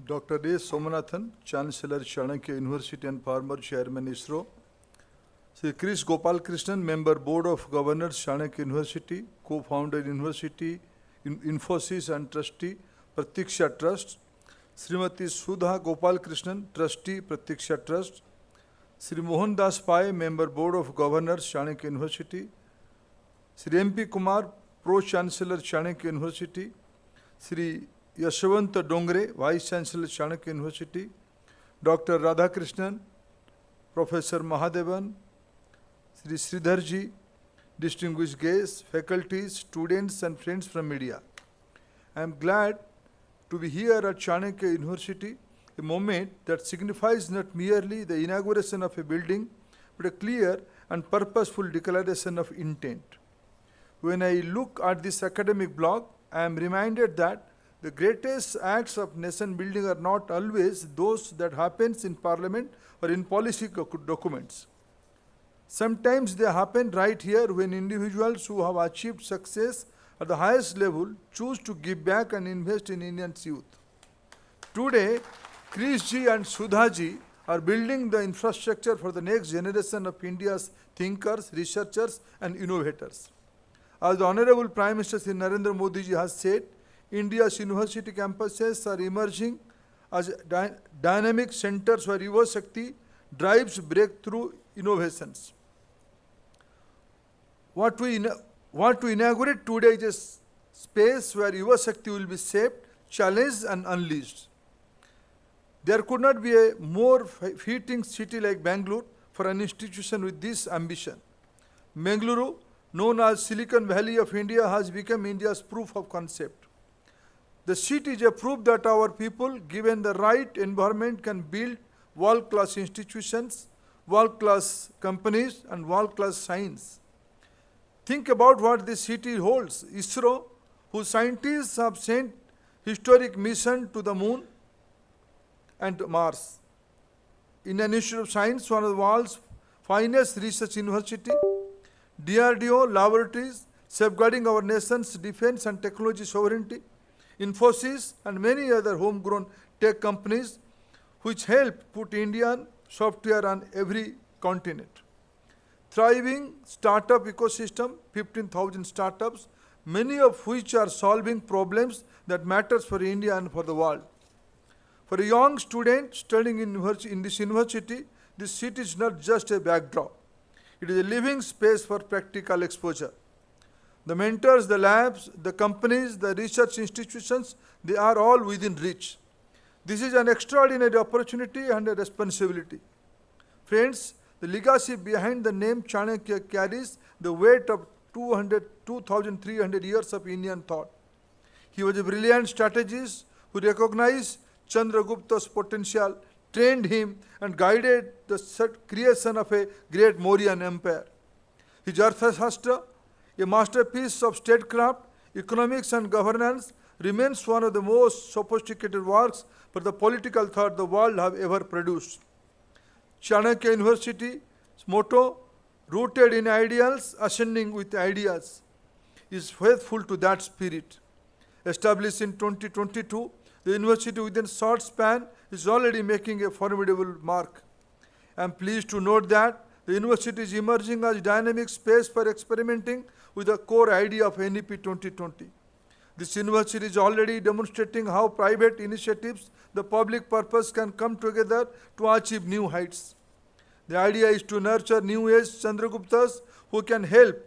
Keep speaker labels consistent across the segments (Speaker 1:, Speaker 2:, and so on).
Speaker 1: Dr. A. Somanathan, Chancellor, Chanakya University and former Chairman ISRO. Sri Chris Gopal Krishnan, Member Board of Governors, Chanakya University, Co-founder University, Infosys and Trustee, Pratiksha Trust. Srimati Sudha Gopal Krishnan, Trustee, Pratiksha Trust. Sri Mohan Das Pai, Member Board of Governors, Chanakya University. Sri MP Kumar, Pro-Chancellor, Chanakya University. Sri Yashwant Dongre, Vice Chancellor, Chanakya University. Dr. Radhakrishnan, Professor Mahadevan. Sri Sridharji, distinguished guests, faculties, students and friends from media. I am glad to be here at Chanakya University, a moment that signifies not merely the inauguration of a building, but a clear and purposeful declaration of intent. When I look at this academic block, I am reminded that the greatest acts of nation building are not always those that happens in parliament or in policy documents. Sometimes they happen right here when individuals who have achieved success at the highest level choose to give back and invest in India's youth. Today, Krish ji and Sudha ji are building the infrastructure for the next generation of India's thinkers, researchers and innovators. As the Honorable Prime Minister Sri Narendra Modi ji has said, India's university campuses are emerging as dynamic centers where Yuva Shakti drives breakthrough innovations. What we inaugurate today is a space where Yuva Shakti will be shaped, challenged and unleashed. There could not be a more fitting city like Bengaluru for an institution with this ambition. Bengaluru, known as Silicon Valley of India, has become India's proof of concept. The city is a proof that our people, given the right environment, can build world-class institutions, world-class companies and world-class science. Think about what this city holds. ISRO, whose scientists have sent historic mission to the moon and Mars. Indian Institute of Science, one of the world's finest research university. DRDO laboratories, safeguarding our nation's defense and technology sovereignty. Infosys and many other homegrown tech companies which help put Indian software on every continent. Thriving startup ecosystem, 15,000 startups, many of which are solving problems that matters for India and for the world. For a young student studying in this university, this city is not just a backdrop. It is a living space for practical exposure. The mentors, the labs, the companies, the research institutions, they are all within reach. This is an extraordinary opportunity and a responsibility. Friends, the legacy behind the name Chanakya carries the weight of 2,300 years of Indian thought. He was a brilliant strategist who recognized Chandragupta's potential, trained him and guided the creation of a great Mauryan empire. His Arthashastra, a masterpiece of statecraft, economics and governance, remains one of the most sophisticated works for the political thought the world have ever produced. Chanakya University's motto, rooted in ideals, ascending with ideas, is faithful to that spirit. Established in 2022, the university within a short span is already making a formidable mark. I am pleased to note that the university is emerging as a dynamic space for experimenting with the core idea of NEP 2020. This university is already demonstrating how private initiatives, the public purpose can come together to achieve new heights. The idea is to nurture new age Chandraguptas who can help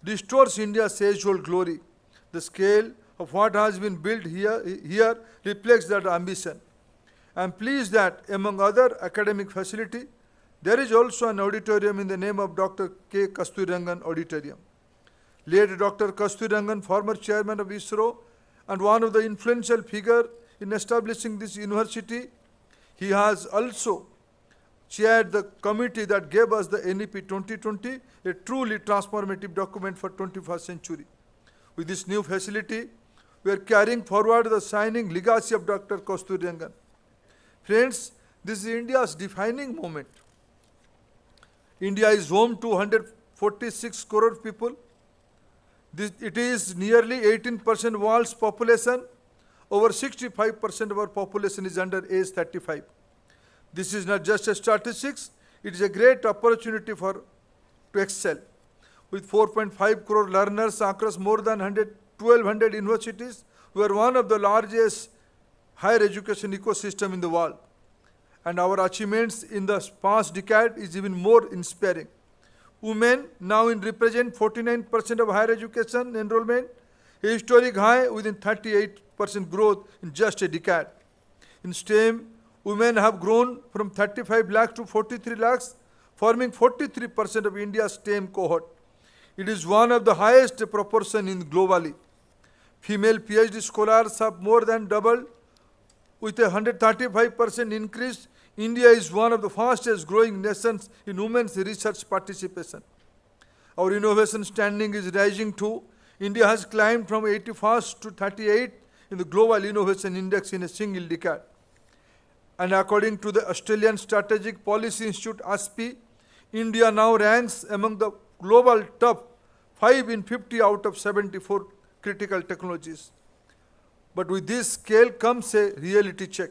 Speaker 1: restore India's age-old glory. The scale of what has been built here reflects that ambition. I am pleased that among other academic facilities, there is also an auditorium in the name of Dr. K. Kasturirangan Auditorium. Late Dr. Kasturirangan, former chairman of ISRO and one of the influential figures in establishing this university, he has also chaired the committee that gave us the NEP 2020, a truly transformative document for 21st century. With this new facility, we are carrying forward the shining legacy of Dr. Kasturirangan. Friends, this is India's defining moment. India is home to 146 crore people. It is nearly 18% world's population. over 65% of our population is under age 35. This is not just a statistics, it is a great opportunity to excel. With 4.5 crore learners across more than 1,200 universities, we are one of the largest higher education ecosystem in the world. And our achievements in the past decade is even more inspiring. Women now represent 49% of higher education enrollment, a historic high within 38% growth in just a decade. In STEM, women have grown from 35 lakhs to 43 lakhs, forming 43% of India's STEM cohort. It is one of the highest proportion in globally. Female PhD scholars have more than doubled. With a 135% increase, India is one of the fastest growing nations in women's research participation. Our innovation standing is rising too. India has climbed from 81st to 38 in the Global Innovation Index in a single decade. And according to the Australian Strategic Policy Institute, ASPI, India now ranks among the global top 5 in 50 out of 74 critical technologies. But with this scale comes a reality check.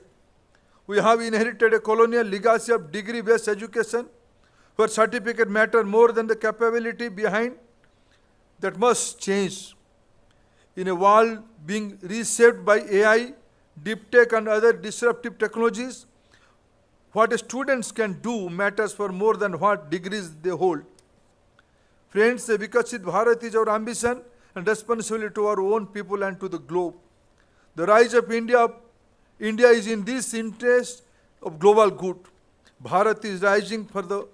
Speaker 1: We have inherited a colonial legacy of degree-based education, where certificate matter more than the capability behind. That must change. In a world being reshaped by AI, deep tech and other disruptive technologies, what students can do matters for more than what degrees they hold. Friends, a Vikasit Bharat is our ambition and responsibility to our own people and to the globe. The rise of India is in this interest of global good. Bharat is rising for the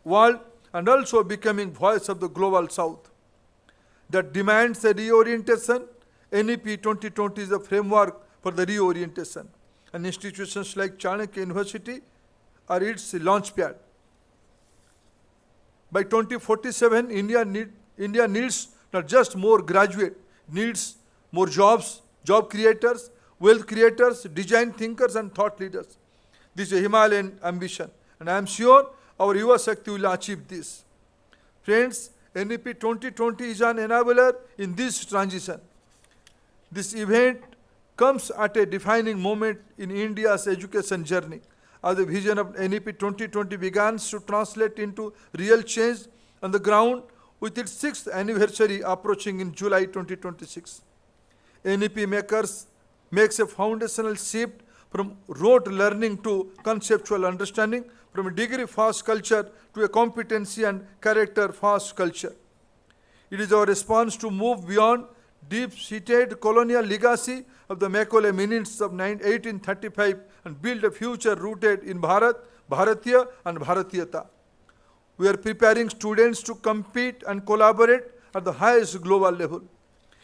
Speaker 1: world and also becoming voice of the global south. That demands a reorientation. NEP 2020 is a framework for the reorientation. And institutions like Chanakya University are its launchpad. By 2047, India needs not just more graduates, needs more jobs, job creators, wealth creators, design thinkers and thought leaders. This is a Himalayan ambition, and I am sure our Yuva Shakti will achieve this. Friends, NEP 2020 is an enabler in this transition. This event comes at a defining moment in India's education journey, as the vision of NEP 2020 begins to translate into real change on the ground with its 6th anniversary approaching in July 2026. NEP makes a foundational shift from rote learning to conceptual understanding, from a degree-fast culture to a competency and character-fast culture. It is our response to move beyond deep-seated colonial legacy of the Macaulay Minutes of 1835 and build a future rooted in Bharat, Bharatiya and Bharatiyata. We are preparing students to compete and collaborate at the highest global level.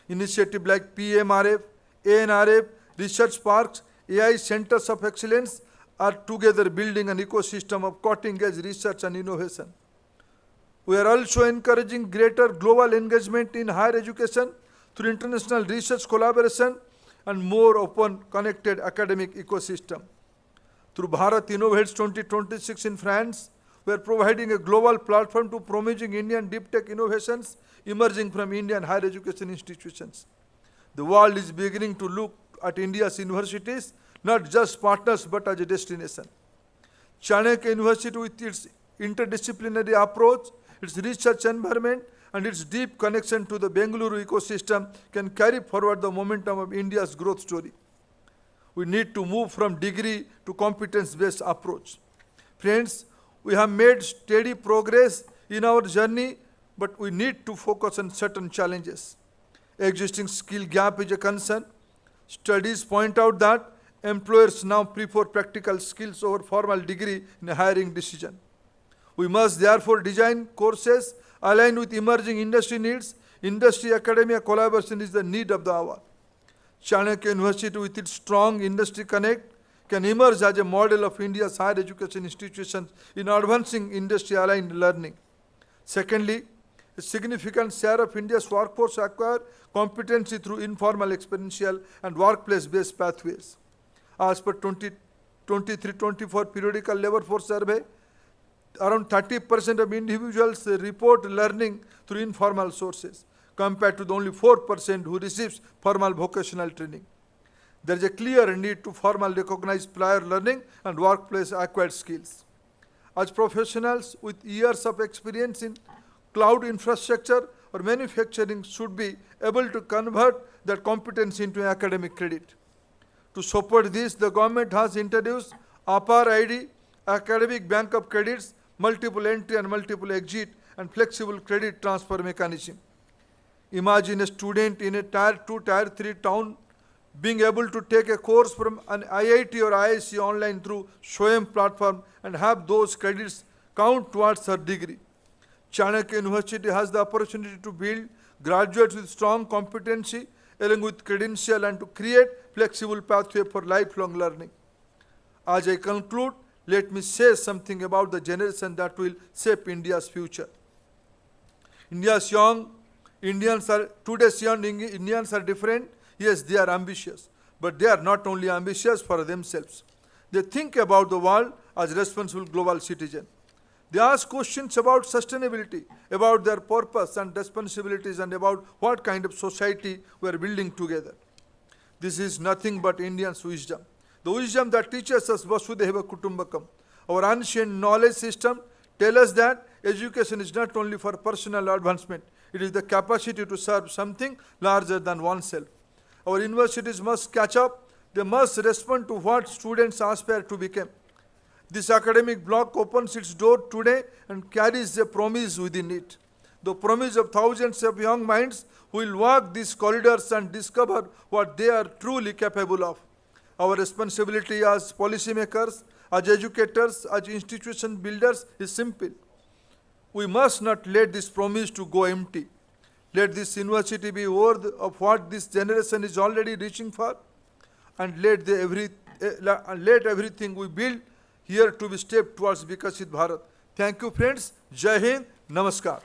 Speaker 1: Initiatives like PMRF, ANRF, research parks, AI centers of excellence are together building an ecosystem of cutting-edge research and innovation. We are also encouraging greater global engagement in higher education through international research collaboration and more open, connected academic ecosystem. Through Bharat Innovates 2026 in France, we are providing a global platform to promoting Indian deep tech innovations emerging from Indian higher education institutions. The world is beginning to look at India's universities not just partners but as a destination. Chanakya University, with its interdisciplinary approach, its research environment, and its deep connection to the Bengaluru ecosystem, can carry forward the momentum of India's growth story. We need to move from degree to competence-based approach. Friends, we have made steady progress in our journey, but we need to focus on certain challenges. Existing skill gap is a concern. Studies point out that employers now prefer practical skills over formal degree in a hiring decision. We must therefore design courses aligned with emerging industry needs. Industry-academia collaboration is the need of the hour. Chanakya University, with its strong industry connect, can emerge as a model of India's higher education institutions in advancing industry-aligned learning. Secondly, a significant share of India's workforce acquire competency through informal, experiential, and workplace-based pathways. As per 2023-24 periodical labor force survey, around 30% of individuals report learning through informal sources, compared to the only 4% who receives formal vocational training. There is a clear need to formally recognize prior learning and workplace acquired skills. As professionals with years of experience in cloud infrastructure or manufacturing should be able to convert that competence into academic credit. To support this, the government has introduced APAR ID, Academic Bank of Credits, multiple entry and multiple exit, and flexible credit transfer mechanism. Imagine a student in a tier 2, tier 3 town being able to take a course from an IIT or IIC online through SWAYAM platform and have those credits count towards her degree. Chanakya University has the opportunity to build graduates with strong competency along with credential and to create flexible pathway for lifelong learning. As I conclude, let me say something about the generation that will shape India's future. Today's young Indians are different. Yes, they are ambitious, but they are not only ambitious for themselves. They think about the world as responsible global citizens. They ask questions about sustainability, about their purpose and responsibilities, and about what kind of society we are building together. This is nothing but Indians' wisdom. The wisdom that teaches us Vasudhaiva Kutumbakam. Our ancient knowledge system tells us that education is not only for personal advancement, it is the capacity to serve something larger than oneself. Our universities must catch up. They must respond to what students aspire to become. This academic block opens its door today and carries a promise within it. The promise of thousands of young minds who will walk these corridors and discover what they are truly capable of. Our responsibility as policymakers, as educators, as institution builders is simple. We must not let this promise to go empty. Let this university be worthy of what this generation is already reaching for, and let everything we build here to be step towards Vikasit Bharat. Thank you, friends. Jai Hind. Namaskar.